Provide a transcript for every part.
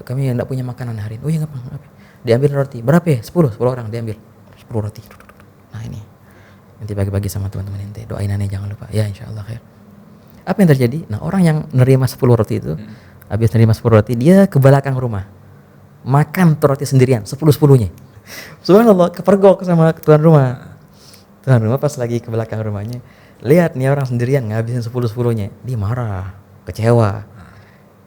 kami enggak punya makanan hari ini. Oh iya enggak apa-apa. Diambil roti. Berapa ya? 10 orang diambil. 10 roti. Nah ini. Nanti bagi-bagi sama teman-teman ente. Doain aneh jangan lupa. Ya insyaallah khair. Apa yang terjadi? Nah orang yang nerima 10 roti itu, habis nerima 10 roti, dia ke belakang rumah. Makan tuh roti sendirian, 10-10-nya. Subhanallah, kepergok sama tuan rumah. Tuan rumah pas lagi ke belakang rumahnya, lihat nih orang sendirian ngabisin 10-10-nya. Dia marah, kecewa.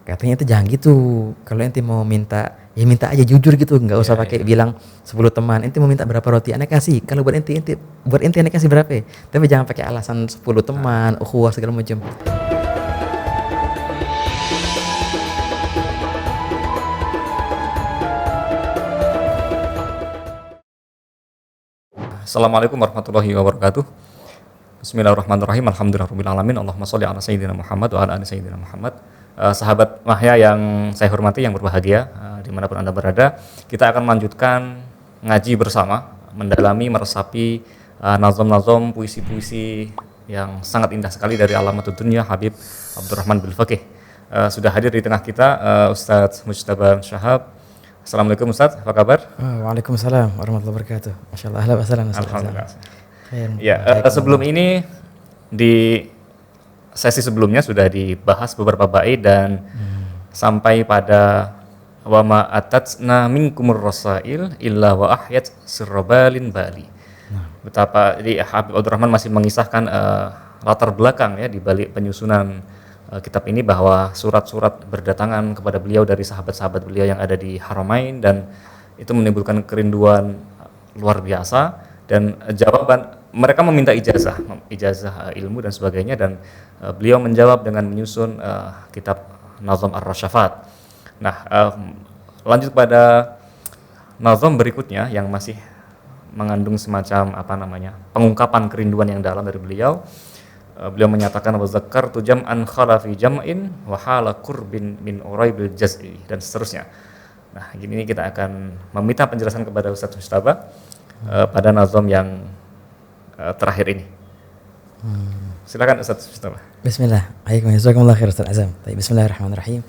Katanya itu jangan gitu. Kalau ente mau minta, ya minta aja jujur gitu, nggak usah pakai bilang 10 teman. Ente mau minta berapa roti, ane kasih. Kalau buat ente ane kasih berapa? Tapi jangan pakai alasan 10 teman, ukhuwah segala macam. Assalamualaikum warahmatullahi wabarakatuh. Bismillahirrahmanirrahim. Alhamdulillahirabbil alamin. Allahumma shalli ala sayyidina Muhammad wa ala ali sayyidina Muhammad. Sahabat Mahya yang saya hormati, yang berbahagia, dimanapun Anda berada, kita akan melanjutkan ngaji bersama, mendalami, meresapi nazom-nazom, puisi-puisi yang sangat indah sekali dari Alamatud Dunya Habib Abdurrahman bil Faqih. Sudah hadir di tengah kita Ustadz Mujtaba Syahab. Assalamualaikum Ustadz, apa kabar? Waalaikumsalam warahmatullahi wabarakatuh. Masyaallah, ahlan wa sahlan. Alhamdulillah. Ya, sebelum ini di sesi sebelumnya sudah dibahas beberapa bait dan sampai pada wa ma atatsna minkumur rasail illa wa ahyat sirrabalin bali. Betapa jadi Habib Abdurrahman masih mengisahkan latar belakang ya di balik penyusunan kitab ini, bahwa surat-surat berdatangan kepada beliau dari sahabat-sahabat beliau yang ada di Haramain, dan itu menimbulkan kerinduan luar biasa, dan jawaban mereka meminta ijazah ilmu dan sebagainya, dan beliau menjawab dengan menyusun kitab Nazm Ar-Rasyafat. Nah, lanjut pada nazm berikutnya yang masih mengandung semacam pengungkapan kerinduan yang dalam dari beliau. Beliau menyatakan wa zakartu jam'an khalafi jam'in wa hala qurbin min uraibil jaz'i, dan seterusnya. Nah, ini kita akan meminta penjelasan kepada Ustaz Mujtaba pada nazam yang terakhir ini. Silakan Ustaz Mujtaba. Bismillah. Jazakumullah khair Ustaz Azam. Bismillahirrahmanirrahim.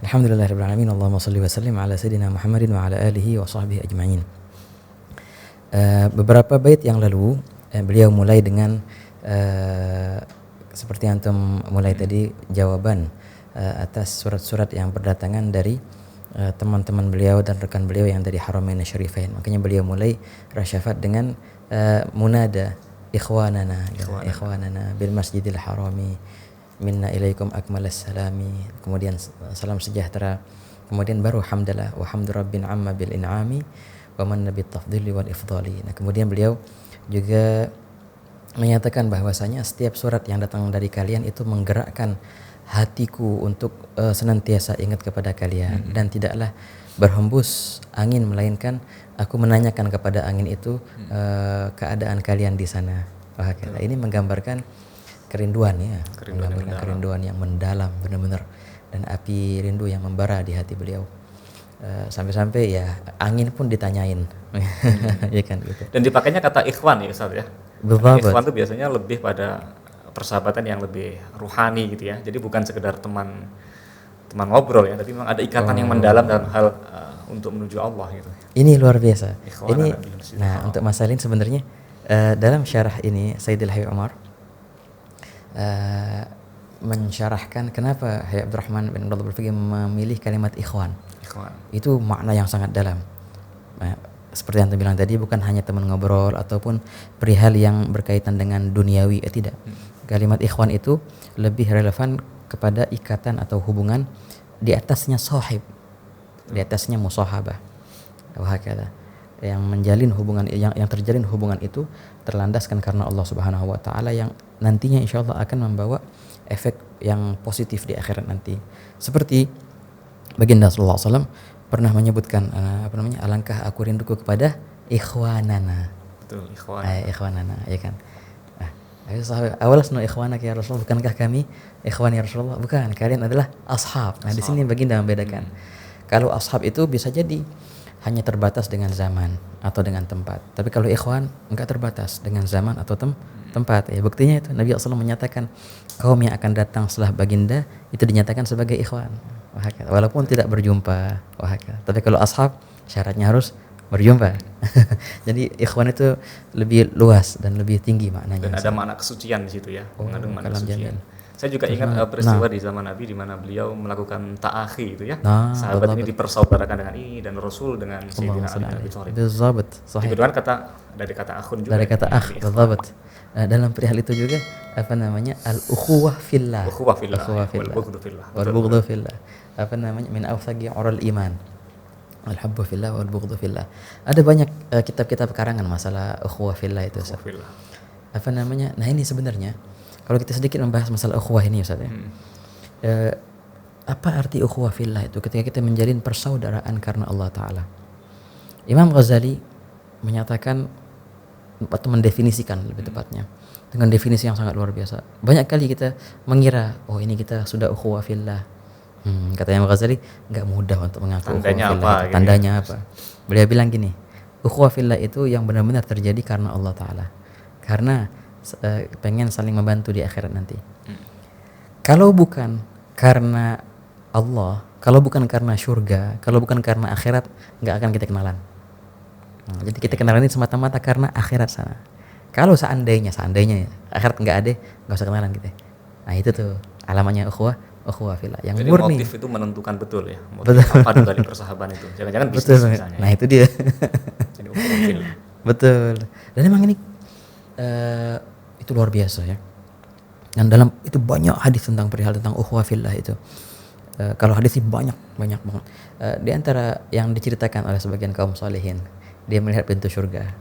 Alhamdulillahirabbil alamin. Allahumma shalli wa sallim ala sayidina Muhammadin wa ala alihi wa sahbihi ajma'in. Beberapa bait yang lalu beliau mulai dengan seperti antum mulai tadi, jawaban atas surat-surat yang berdatangan dari teman-teman beliau dan rekan beliau yang dari Haramain Syarifain. Makanya beliau mulai Rasyafat dengan munada ikhwanana bil masjidil harami minna ilaikum akmalas salami, kemudian salam sejahtera, kemudian baru hamdalah wa hamdu rabbin amma bil in'ami wa man nabit tafdhili wal ifdali. Nah, kemudian beliau juga menyatakan bahwasanya setiap surat yang datang dari kalian itu menggerakkan hatiku untuk senantiasa ingat kepada kalian, dan tidaklah berhembus angin melainkan aku menanyakan kepada angin itu keadaan kalian di sana. Ini menggambarkan kerinduan ya, kerinduan yang mendalam benar-benar, dan api rindu yang membara di hati beliau. Sampai-sampai ya angin pun ditanyain. Ya kan gitu. Dan dipakainya kata ikhwan ya Ustaz ya. Ikhwan itu biasanya lebih pada persahabatan yang lebih ruhani gitu ya. Jadi bukan sekedar teman ngobrol ya, tapi memang ada ikatan yang mendalam dalam hal untuk menuju Allah gitu. Ini luar biasa. Untuk masalah ini sebenarnya dalam syarah ini Sayyidil Habib Umar mensyarahkan kenapa Habib Abdurrahman bin Abdullah Al-Faqih memilih kalimat ikhwan. Itu makna yang sangat dalam. Seperti yang saya bilang tadi, bukan hanya teman ngobrol ataupun perihal yang berkaitan dengan duniawi, tidak. Kalimat ikhwan itu lebih relevan kepada ikatan atau hubungan di atasnya sahib, di atasnya musahabah. Wahakala. Yang menjalin hubungan, yang terjalin hubungan itu terlandaskan karena Allah Subhanahu wa taala, yang nantinya insyaallah akan membawa efek yang positif di akhirat nanti. Seperti baginda sallallahu alaihi wasallam pernah menyebutkan alangkah aku rinduku kepada ikhwanana. Betul, ikhwanana, ya kan. Sahabat, awalasnu ikhwanak ya Rasulullah, bukankah kami ikhwan ya Rasulullah? Bukan, kalian adalah ashab. Nah, di sini baginda membedakan. Kalau ashab itu bisa jadi hanya terbatas dengan zaman atau dengan tempat. Tapi kalau ikhwan enggak terbatas dengan zaman atau tempat. Ya, buktinya itu Nabi SAW menyatakan kaum yang akan datang setelah baginda itu dinyatakan sebagai ikhwan. Walaupun tidak berjumpa. Tapi kalau ashab syaratnya harus berjumpa. Jadi ikhwan itu lebih luas dan lebih tinggi maknanya. Dan ada makna kesucian di situ ya, mengandung makna kalam kesucian. jamil. Saya juga ingat peristiwa di zaman Nabi di mana beliau melakukan ta'akhi itu ya. Nah, Sahabat ini dipersaudarakan dengan ini dan Rasul dengan Sayyidina Ali bin Abi Thalib. Bizabat, sahih. Itu kan dari kata akhun juga. Dari kata akh, bizabat. Dalam perihal itu juga apa namanya al-ukhuwah fillah. Ukhuwah fillah. Ukhuwah fillah. Wal bughdhu fillah. Wal bughdhu fillah. Apa namanya min awthaqi ural iman. Al-hubbu fillah wal bughdhu fillah. Ada banyak kitab-kitab karangan masalah ukhuwah fillah itu. Ukhuwah fillah. Apa namanya? Nah, ini sebenarnya kalau kita sedikit membahas masalah ukhuwah ini Ustaz ya. Apa arti ukhuwah fillah itu ketika kita menjalin persaudaraan karena Allah Ta'ala? Imam Ghazali menyatakan atau mendefinisikan lebih tepatnya dengan definisi yang sangat luar biasa. Banyak kali kita mengira, oh ini kita sudah ukhuwah fillah. Kata Imam Ghazali, nggak mudah untuk mengaku tandanya ukhuwah fillah. apa? Tandanya apa? Beliau bilang gini, ukhuwah fillah itu yang benar-benar terjadi karena Allah Ta'ala. Karena pengen saling membantu di akhirat nanti. Kalau bukan karena Allah, kalau bukan karena surga, kalau bukan karena akhirat, nggak akan kita kenalan. Jadi kita kenalan ini semata-mata karena akhirat sana. Kalau seandainya akhirat nggak ada, nggak usah kenalan kita. Nah itu tuh alamannya ukhuwah fillah yang jadi murni. Motif itu menentukan betul ya. Motif apa di balik persahabatan itu? Jangan-jangan bisnis misalnya. Nah itu dia. Jadi ukhuwah fillah. Betul. Dan emang ini itu luar biasa ya. Dan dalam itu banyak hadis tentang perihal tentang ukhuwah fillah itu. Kalau hadis ini banyak banget. Di antara yang diceritakan oleh sebagian kaum salihin, dia melihat pintu surga.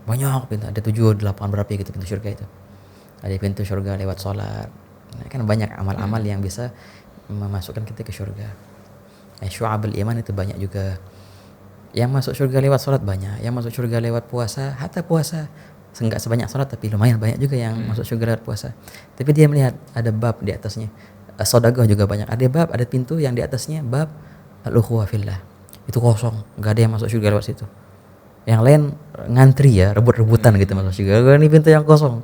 Banyak pintu, ada 7, 8 berapa gitu pintu surga itu. Ada pintu surga lewat sholat. Nah, kan banyak amal-amal yang bisa memasukkan kita ke surga. Syu'abul iman itu banyak juga. Yang masuk surga lewat sholat banyak, yang masuk surga lewat puasa, hatta puasa enggak sebanyak sholat tapi lumayan banyak juga yang masuk surga lewat puasa. Tapi dia melihat ada bab di atasnya. Sedekah juga banyak. Ada bab, ada pintu yang di atasnya bab al-ukhuwah fillah. Itu kosong, enggak ada yang masuk surga lewat situ. Yang lain ngantri ya, rebut-rebutan gitu masuk surga. Ini pintu yang kosong.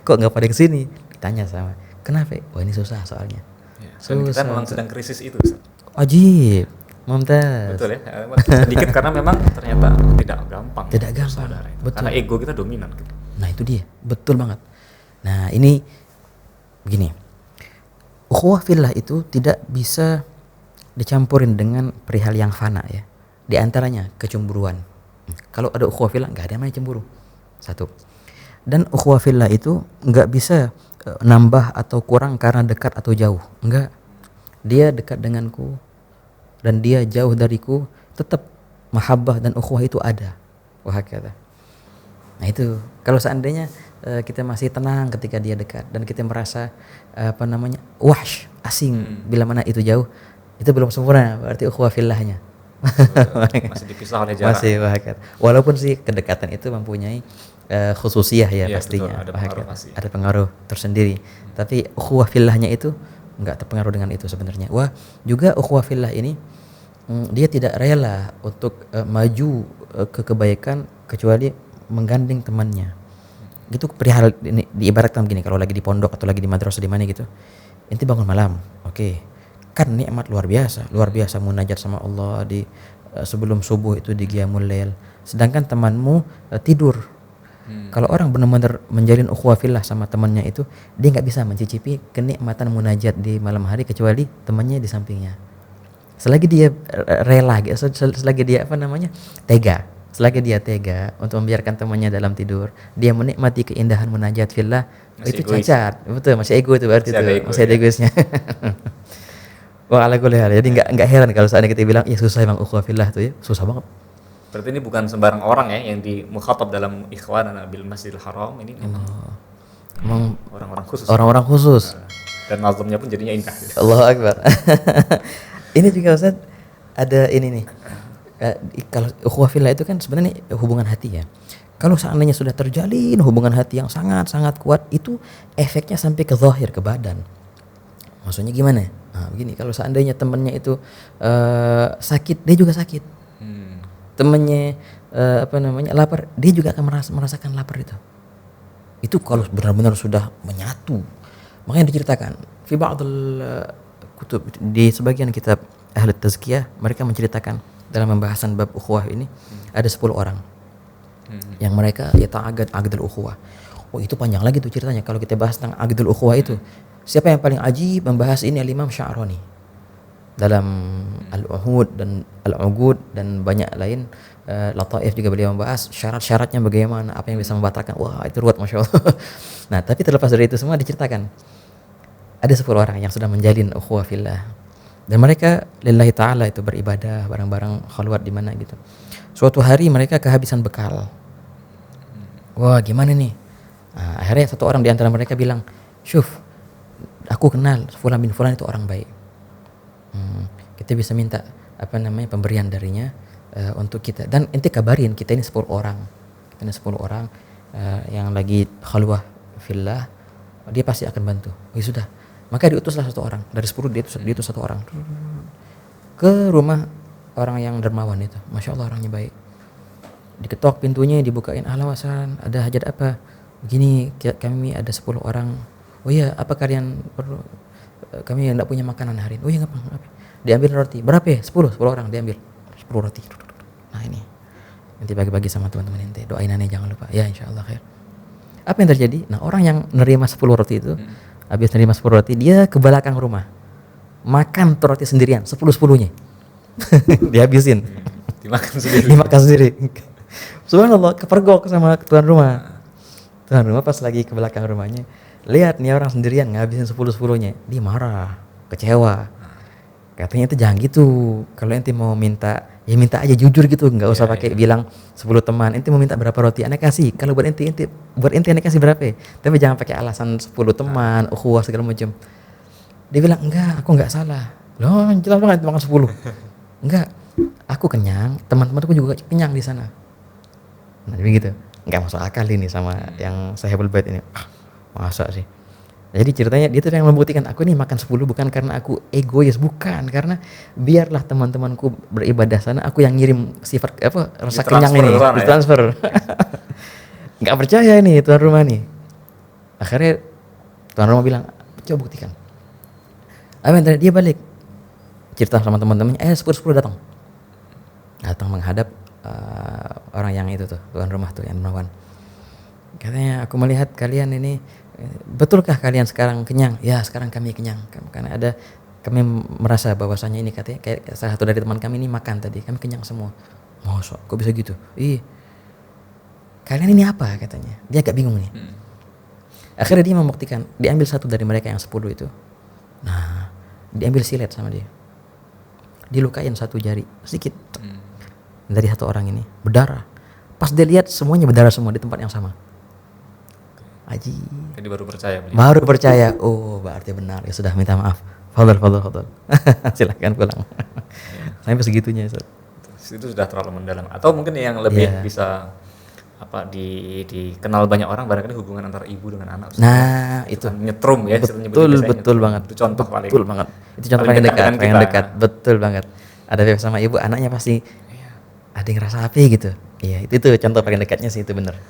Kok enggak pada kesini? Ditanya sama. Kenapa? Oh ini susah soalnya. Ya, kita memang sedang krisis itu. Ajib. Mumtaz. Betul ya. Sedikit karena memang ternyata tidak gampang. Tidak gampang. Betul. Karena ego kita dominan. Gitu. Nah itu dia, betul banget. Nah ini begini, ukhuwah fillah itu tidak bisa dicampurin dengan perihal yang fana ya. Di antaranya kecemburuan. Kalau ada ukhuwah fillah nggak ada yang namanya cemburu. Satu. Dan ukhuwah fillah itu nggak bisa nambah atau kurang karena dekat atau jauh. Enggak. Dia dekat denganku dan dia jauh dariku, tetap mahabbah dan ukhuwah itu ada. Wahakata. Nah itu kalau seandainya kita masih tenang ketika dia dekat dan kita merasa wahsh, asing bila mana itu jauh, itu belum sempurna, berarti ukhuwah fillahnya. Masih dipisah oleh jarak. Masih wahakata. Walaupun sih kedekatan itu mempunyai khususiyah ya pastinya. Betul, ada pengaruh tersendiri. Tapi ukhuwah fillahnya itu enggak terpengaruh dengan itu sebenarnya. Wah, juga ukhuwah fillah ini dia tidak rela untuk maju ke kebaikan kecuali menggandeng temannya. Gitu perihal ini diibaratkan begini, kalau lagi di pondok atau lagi di madrasah di mana gitu. Inti bangun malam. Oke. Kan nikmat luar biasa munajat sama Allah di sebelum subuh itu di qiyamul lail. Sedangkan temanmu tidur. Kalau orang benar-benar menjalin ukhuwah fillah sama temannya itu, dia nggak bisa mencicipi kenikmatan munajat di malam hari kecuali temannya di sampingnya. Selagi dia rela, selagi dia selagi dia tega untuk membiarkan temannya dalam tidur, dia menikmati keindahan munajat fillah, itu cacat. Betul, masih ego itu berarti masih ada egoisnya. Wah, ala kulli hal. Jadi nggak heran kalau saatnya kita bilang ya susah emang ukhuwah fillah tuh ya, susah banget. Berarti ini bukan sembarang orang ya yang dimukhatab dalam ikhwanana bil Masjidil Haram ini. Memang orang-orang khusus. Dan nazamnya pun jadinya indah. Allahu Akbar. Ini juga Ustaz ada ini nih. Kalau ukhuwah fillah itu kan sebenarnya hubungan hati ya. Kalau seandainya sudah terjalin hubungan hati yang sangat-sangat kuat, itu efeknya sampai ke zahir, ke badan. Maksudnya gimana? Nah, begini, kalau seandainya temannya itu sakit, dia juga sakit. Temannya lapar, dia juga akan merasakan lapar itu. Itu kalau benar-benar sudah menyatu. Makanya diceritakan fi ba'dul kutub, di sebagian kitab ahli tazkiyah mereka menceritakan dalam pembahasan bab ukhuwah ini ada 10 orang yang mereka yata'aqad aqdul ukhuwah. Oh, itu panjang lagi tuh ceritanya kalau kita bahas tentang aqdul ukhuwah itu. Siapa yang paling ajib membahas ini? Al-Imam Sya'rani dalam Al-Uhud dan Al-Uqud dan banyak lain. Lataif juga beliau membahas syarat-syaratnya bagaimana, apa yang bisa membatalkan. Wah, itu ruwet Masya Allah. Nah, tapi terlepas dari itu semua diceritakan ada 10 orang yang sudah menjalin ukhuwah fillah dan mereka lillahi ta'ala itu beribadah bareng-bareng khalwat di mana gitu. Suatu hari mereka kehabisan bekal. Wah, gimana nih? Nah, akhirnya satu orang di antara mereka bilang, "Syuf, aku kenal Fulan bin Fulan itu orang baik. Kita bisa minta pemberian darinya untuk kita, dan ente kabarin kita ini 10 orang. Kita ini 10 orang yang lagi khalwah fillah, dia pasti akan bantu." Oh, ya sudah. Maka diutuslah satu orang dari 10, diutus satu orang ke rumah orang yang dermawan itu. Masya Allah, orangnya baik. Diketok pintunya, dibukain, "Ahlan wa sahlan, ada hajat apa?" "Begini, kami ada 10 orang." "Oh iya, apa kalian perlu?" "Kami enggak punya makanan hari ini." "Oh iya, enggak apa-apa." Diambil roti. "Berapa ya?" 10 orang diambil 10 roti. Nah, ini nanti bagi-bagi sama teman-teman ente, doain aneh jangan lupa. Ya, insyaallah khair. Apa yang terjadi? Nah, orang yang nerima 10 roti itu habis nerima 10 roti, dia ke belakang rumah makan tuh roti sendirian, 10-10-nya. Dihabisin. Dimakan sendiri. Subhanallah, kepergok sama tuan rumah. Tuan rumah pas lagi ke belakang rumahnya, lihat nih orang sendirian ngabisin 10-10-nya. Dia marah, kecewa. Katanya itu jangan gitu. Kalau ente mau minta, ya minta aja jujur gitu, nggak usah pakai bilang 10 teman. Ente mau minta berapa roti, ane kasih. Kalau buat ente ane kasih berapa? Tapi jangan pakai alasan 10 teman, ukhuwah segala macam. Dia bilang, "Enggak, aku nggak salah." "Loh, jelas banget makan 10." "Enggak, aku kenyang, teman-temanku juga kenyang di sana." Nah, begitu. Nggak masuk akal ini sama yang Sahibul Bait ini. Masa sih? Jadi ceritanya dia tuh yang membuktikan, aku nih makan 10 bukan karena aku egois, bukan, karena biarlah teman-temanku beribadah sana, aku yang ngirim sifat rasa kenyang ini ditransfer. Nggak percaya nih tuan rumah nih. Akhirnya tuan rumah bilang, "Coba buktikan." Dia balik cerita sama teman-temannya, 10 datang menghadap orang yang itu tuh, tuan rumah tuh yang menawan. Katanya, "Aku melihat kalian ini, betulkah kalian sekarang kenyang?" "Ya, sekarang kami kenyang. Karena kami merasa bahwasanya ini," katanya, kayak salah satu dari teman kami ini makan tadi, "kami kenyang semua." "Masa, kok bisa gitu?" "Ih, kalian ini apa?" katanya. Dia agak bingung nih. Akhirnya dia membuktikan, diambil satu dari mereka yang 10 itu. Nah, diambil silet sama dia. Dilukain satu jari sedikit. Dari satu orang ini berdarah. Pas dia lihat semuanya berdarah semua di tempat yang sama. Aji. Jadi baru percaya. Baru percaya. Oh, berarti benar. Ya sudah, minta maaf. Fadhal. Silakan pulang. Sampai segitunya, Ustaz. Itu sudah terlalu mendalam. Atau mungkin yang lebih bisa dikenal banyak orang, barangkali hubungan antara ibu dengan anak. Nah, itu kan nyetrum ya. Betul banget. Itu contoh paling. Betul banget. Itu contoh paling dekat. Betul banget. Ada beb sama ibu, anaknya pasti ada yang ngerasa apa gitu. Iya, itu contoh paling dekatnya sih, itu benar.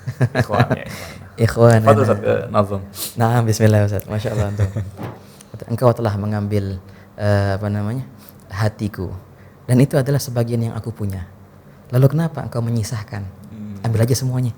Ikhwan. Fadhil Ustaz ke Nazam. Nah, bismillah Ustaz. Masya Allah antum. Engkau telah mengambil hatiku, dan itu adalah sebagian yang aku punya. Lalu kenapa engkau menyisahkan? Ambil aja semuanya.